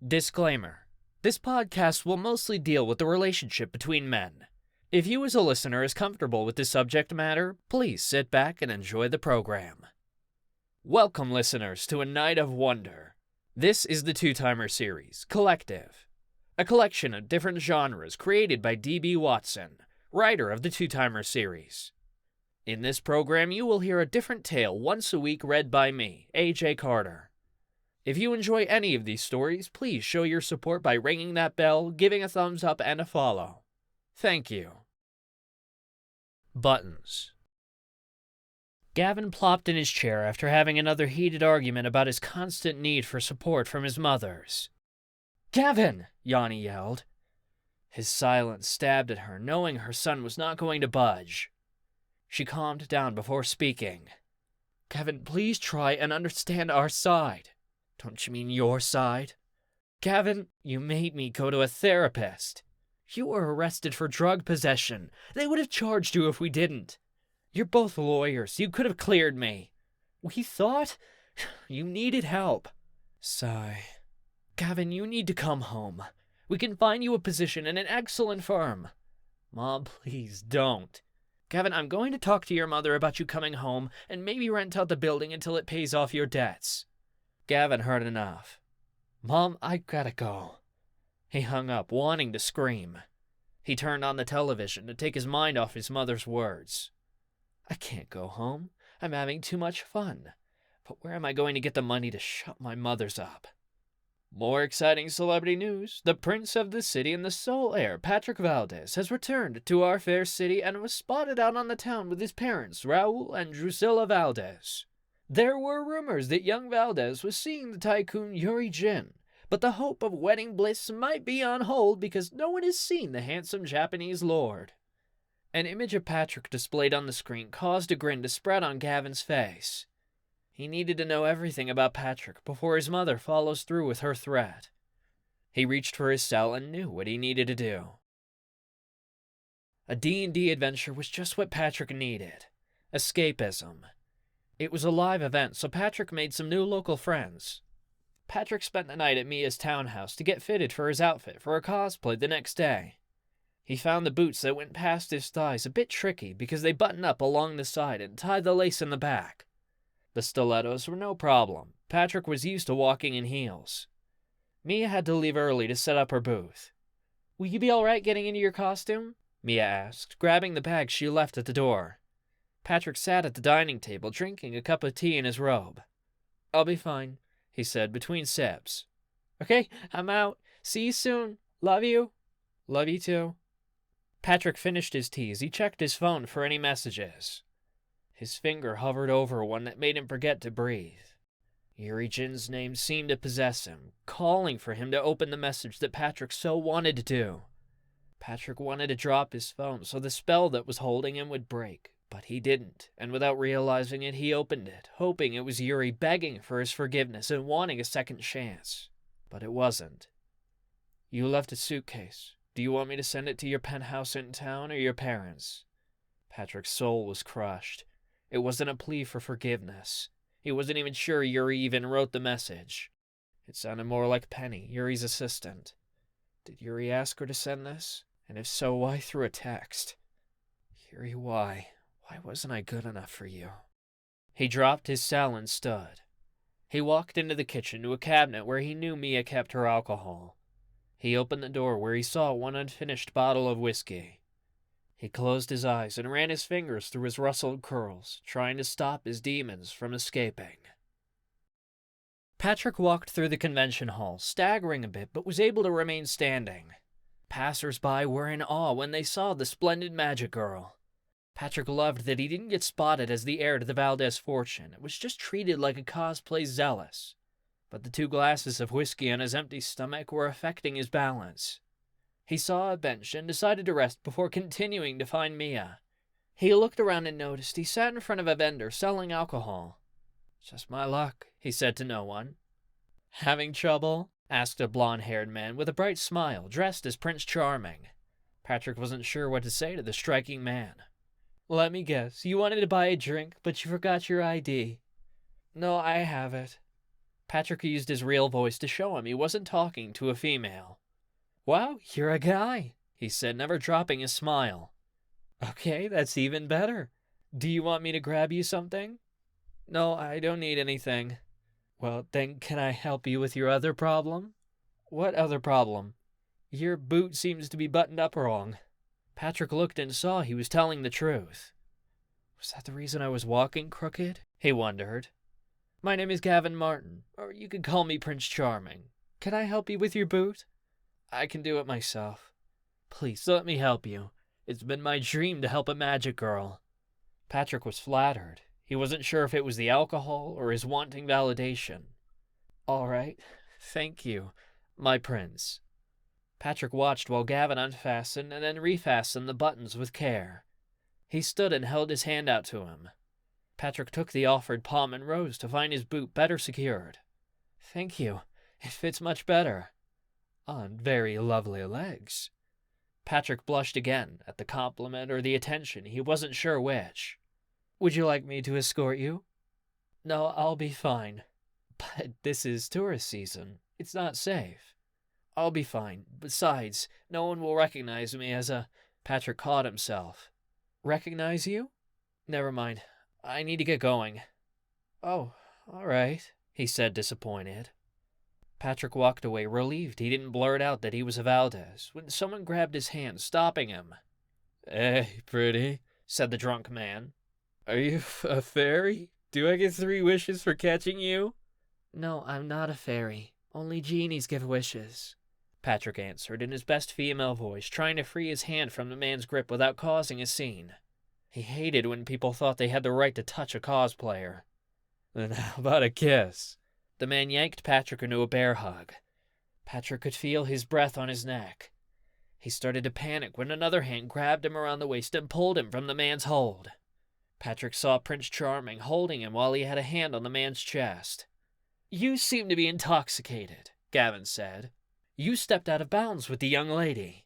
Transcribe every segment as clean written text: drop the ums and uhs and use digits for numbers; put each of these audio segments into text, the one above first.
Disclaimer. This podcast will mostly deal with the relationship between men. If you as a listener is comfortable with this subject matter, please sit back and enjoy the program. Welcome, listeners, to A Night of Wonder. This is the Two-Timer series, Collective, a collection of different genres created by D.B. Watson, writer of the Two-Timer series. In this program, you will hear a different tale once a week read by me, A.J. Carter. If you enjoy any of these stories, please show your support by ringing that bell, giving a thumbs up, and a follow. Thank you. Buttons. Gavin plopped in his chair after having another heated argument about his constant need for support from his mothers. "Gavin!" Yanni yelled. His silence stabbed at her, knowing her son was not going to budge. She calmed down before speaking. "Gavin, please try and understand our side." "Don't you mean your side?" "Gavin, you made me go to a therapist. You were arrested for drug possession. They would have charged you if we didn't. You're both lawyers. You could have cleared me. We thought you needed help." Sigh. "Gavin, you need to come home. We can find you a position in an excellent firm." "Mom, please don't." "Gavin, I'm going to talk to your mother about you coming home and maybe rent out the building until it pays off your debts." Gavin heard enough. "Mom, I gotta go." He hung up, wanting to scream. He turned on the television to take his mind off his mother's words. "I can't go home. I'm having too much fun. But where am I going to get the money to shut my mothers up?" More exciting celebrity news. The prince of the city and the sole heir, Patrick Valdez, has returned to our fair city and was spotted out on the town with his parents, Raul and Drusilla Valdez. There were rumors that young Valdez was seeing the tycoon Yuri Jin, but the hope of wedding bliss might be on hold because no one has seen the handsome Japanese lord. An image of Patrick displayed on the screen caused a grin to spread on Gavin's face. He needed to know everything about Patrick before his mother follows through with her threat. He reached for his cell and knew what he needed to do. A D&D adventure was just what Patrick needed. Escapism. It was a live event, so Patrick made some new local friends. Patrick spent the night at Mia's townhouse to get fitted for his outfit for a cosplay the next day. He found the boots that went past his thighs a bit tricky because they button up along the side and tie the lace in the back. The stilettos were no problem. Patrick was used to walking in heels. Mia had to leave early to set up her booth. "Will you be all right getting into your costume?" Mia asked, grabbing the bag she left at the door. Patrick sat at the dining table, drinking a cup of tea in his robe. "I'll be fine," he said between sips. "Okay, I'm out. See you soon. Love you." "Love you too." Patrick finished his tea as he checked his phone for any messages. His finger hovered over one that made him forget to breathe. Yuri Jin's name seemed to possess him, calling for him to open the message that Patrick so wanted to do. Patrick wanted to drop his phone so the spell that was holding him would break, but he didn't, and without realizing it, he opened it, hoping it was Yuri begging for his forgiveness and wanting a second chance. But it wasn't. "You left a suitcase. Do you want me to send it to your penthouse in town or your parents?" Patrick's soul was crushed. It wasn't a plea for forgiveness. He wasn't even sure Yuri even wrote the message. It sounded more like Penny, Yuri's assistant. Did Yuri ask her to send this? And if so, why through a text? "Yuri, why? Why wasn't I good enough for you?" He dropped his cell and stood. He walked into the kitchen to a cabinet where he knew Mia kept her alcohol. He opened the door where he saw one unfinished bottle of whiskey. He closed his eyes and ran his fingers through his rustled curls, trying to stop his demons from escaping. Patrick walked through the convention hall, staggering a bit, but was able to remain standing. Passers-by were in awe when they saw the splendid magic girl. Patrick loved that he didn't get spotted as the heir to the Valdez fortune. It was just treated like a cosplay zealous. But the 2 glasses of whiskey on his empty stomach were affecting his balance. He saw a bench and decided to rest before continuing to find Mia. He looked around and noticed he sat in front of a vendor selling alcohol. "Just my luck," he said to no one. "Having trouble?" asked a blonde-haired man with a bright smile, dressed as Prince Charming. Patrick wasn't sure what to say to the striking man. "Let me guess, you wanted to buy a drink, but you forgot your ID." "No, I have it." Patrick used his real voice to show him he wasn't talking to a female. "Wow, you're a guy," he said, never dropping his smile. "Okay, that's even better. Do you want me to grab you something?" "No, I don't need anything." "Well, then can I help you with your other problem?" "What other problem?" "Your boot seems to be buttoned up wrong." Patrick looked and saw he was telling the truth. Was that the reason I was walking crooked? He wondered. "My name is Gavin Martin, or you could call me Prince Charming. Can I help you with your boot?" "I can do it myself." "Please let me help you. It's been my dream to help a magic girl." Patrick was flattered. He wasn't sure if it was the alcohol or his wanting validation. "All right. Thank you, my prince." Patrick watched while Gavin unfastened and then refastened the buttons with care. He stood and held his hand out to him. Patrick took the offered palm and rose to find his boot better secured. "Thank you. It fits much better." "On very lovely legs." Patrick blushed again at the compliment or the attention. He wasn't sure which. "Would you like me to escort you?" "No, I'll be fine." "But this is tourist season. It's not safe." "I'll be fine. Besides, no one will recognize me as a—" Patrick caught himself. "Recognize you? Never mind. I need to get going." "Oh, all right," he said, disappointed. Patrick walked away, relieved he didn't blurt out that he was a Valdez, when someone grabbed his hand, stopping him. "Hey, pretty," said the drunk man. "Are you a fairy? Do I get 3 wishes for catching you?" "No, I'm not a fairy. Only genies give wishes," Patrick answered in his best female voice, trying to free his hand from the man's grip without causing a scene. He hated when people thought they had the right to touch a cosplayer. "Then how about a kiss?" The man yanked Patrick into a bear hug. Patrick could feel his breath on his neck. He started to panic when another hand grabbed him around the waist and pulled him from the man's hold. Patrick saw Prince Charming holding him while he had a hand on the man's chest. "You seem to be intoxicated," Gavin said. "You stepped out of bounds with the young lady."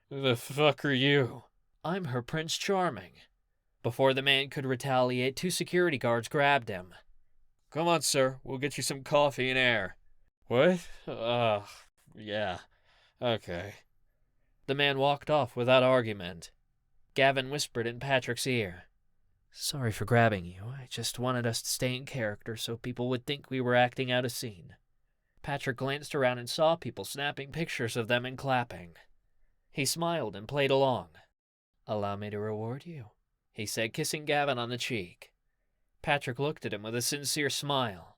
"Who the fuck are you?" "I'm her Prince Charming." Before the man could retaliate, 2 security guards grabbed him. "Come on, sir. We'll get you some coffee and air." "What? Yeah. Okay." The man walked off without argument. Gavin whispered in Patrick's ear. "Sorry for grabbing you. I just wanted us to stay in character so people would think we were acting out a scene." Patrick glanced around and saw people snapping pictures of them and clapping. He smiled and played along. "Allow me to reward you," he said, kissing Gavin on the cheek. Patrick looked at him with a sincere smile.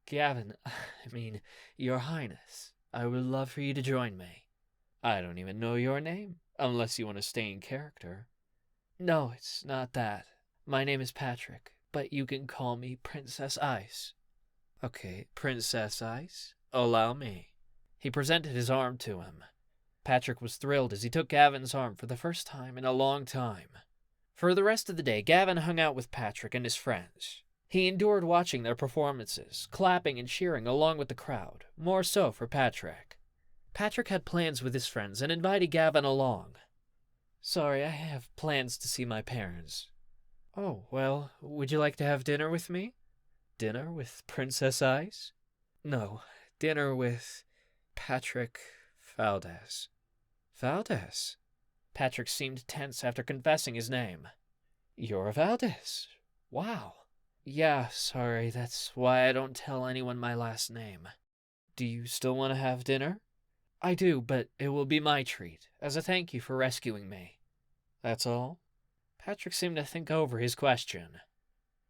"Gavin, Your Highness, I would love for you to join me." "I don't even know your name, unless you want to stay in character." "No, it's not that. My name is Patrick, but you can call me Princess Ice." "Okay, Princess Ice, allow me." He presented his arm to him. Patrick was thrilled as he took Gavin's arm for the first time in a long time. For the rest of the day, Gavin hung out with Patrick and his friends. He endured watching their performances, clapping and cheering along with the crowd, more so for Patrick. Patrick had plans with his friends and invited Gavin along. "Sorry, I have plans to see my parents." "Oh, well, would you like to have dinner with me?" "Dinner with Princess Ice?" "No, dinner with Patrick Valdez." "Valdez?" Patrick seemed tense after confessing his name. "You're a Valdez. Wow." "Yeah, sorry, that's why I don't tell anyone my last name." "Do you still want to have dinner?" "I do, but it will be my treat, as a thank you for rescuing me." "That's all?" Patrick seemed to think over his question.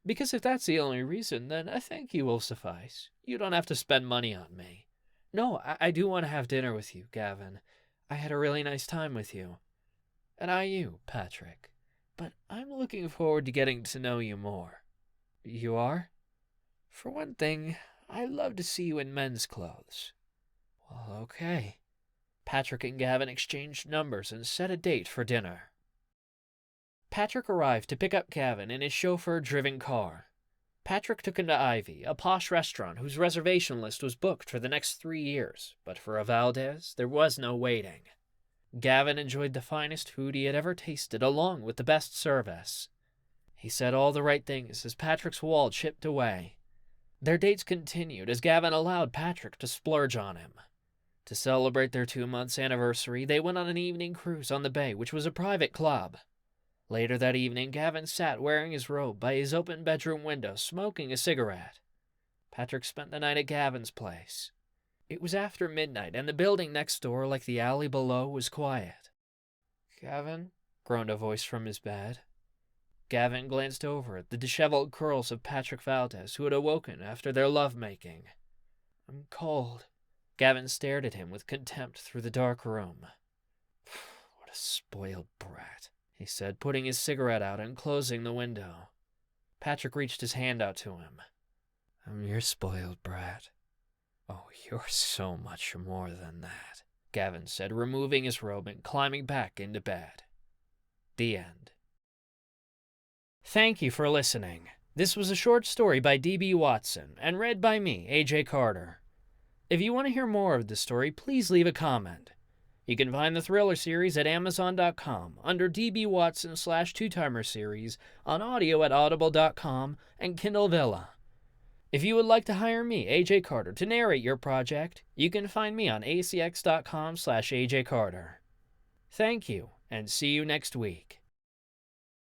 "Because if that's the only reason, then a thank you will suffice. You don't have to spend money on me." "No, I do want to have dinner with you, Gavin. I had a really nice time with you." "And I you, Patrick. But I'm looking forward to getting to know you more." "You are?" "For one thing, I love to see you in men's clothes." "Well, okay." Patrick and Gavin exchanged numbers and set a date for dinner. Patrick arrived to pick up Gavin in his chauffeur-driven car. Patrick took him to Ivy, a posh restaurant whose reservation list was booked for the next 3 years, but for a Valdez, there was no waiting. Gavin enjoyed the finest food he had ever tasted, along with the best service. He said all the right things as Patrick's wallet chipped away. Their dates continued as Gavin allowed Patrick to splurge on him. To celebrate their 2 months anniversary, they went on an evening cruise on the bay, which was a private club. Later that evening, Gavin sat wearing his robe by his open bedroom window, smoking a cigarette. Patrick spent the night at Gavin's place. It was after midnight, and the building next door, like the alley below, was quiet. "Gavin?" groaned a voice from his bed. Gavin glanced over at the disheveled curls of Patrick Valdez, who had awoken after their lovemaking. "I'm cold." Gavin stared at him with contempt through the dark room. "What a spoiled brat," he said, putting his cigarette out and closing the window. Patrick reached his hand out to him. "I'm your spoiled brat." "Oh, you're so much more than that," Gavin said, removing his robe and climbing back into bed. The end. Thank you for listening. This was a short story by D.B. Watson and read by me, A.J. Carter. If you want to hear more of the story, please leave a comment. You can find the Thriller series at Amazon.com under D.B. Watson/Two-Timer series, on audio at Audible.com, and Kindle Villa. If you would like to hire me, AJ Carter, to narrate your project, you can find me on acx.com/AJ Carter. Thank you, and see you next week.